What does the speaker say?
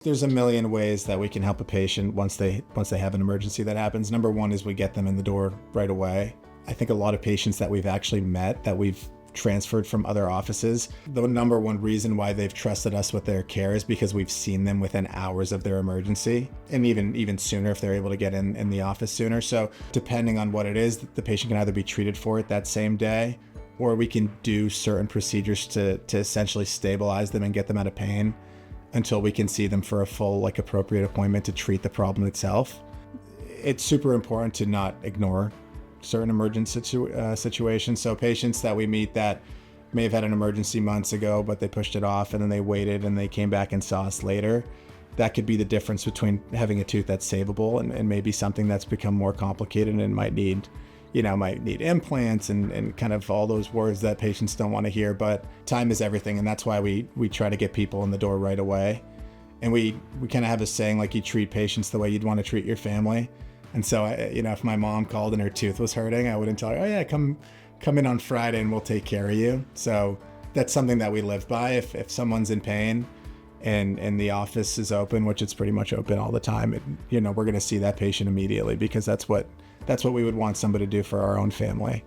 There's a million ways that we can help a patient once they have an emergency that happens. Number one is we get them in the door right away. I think a lot of patients that we've actually met, that we've transferred from other offices, the number one reason why they've trusted us with their care is because we've seen them within hours of their emergency, and even sooner if they're able to get in the office sooner. So depending on what it is, the patient can either be treated for it that same day, or we can do certain procedures to essentially stabilize them and get them out of pain until we can see them for a full, appropriate appointment to treat the problem itself. It's super important to not ignore certain emergency situations. So patients that we meet that may have had an emergency months ago, but they pushed it off and then they waited and they came back and saw us later. That could be the difference between having a tooth that's savable and maybe something that's become more complicated and might need implants and kind of all those words that patients don't want to hear. But time is everything, and that's why we try to get people in the door right away. And we kind of have a saying, you treat patients the way you'd want to treat your family. And so, if my mom called and her tooth was hurting, I wouldn't tell her, oh yeah, come in on Friday and we'll take care of you. So that's something that we live by. If someone's in pain and the office is open, which it's pretty much open all the time, we're going to see that patient immediately, because that's what we would want somebody to do for our own family.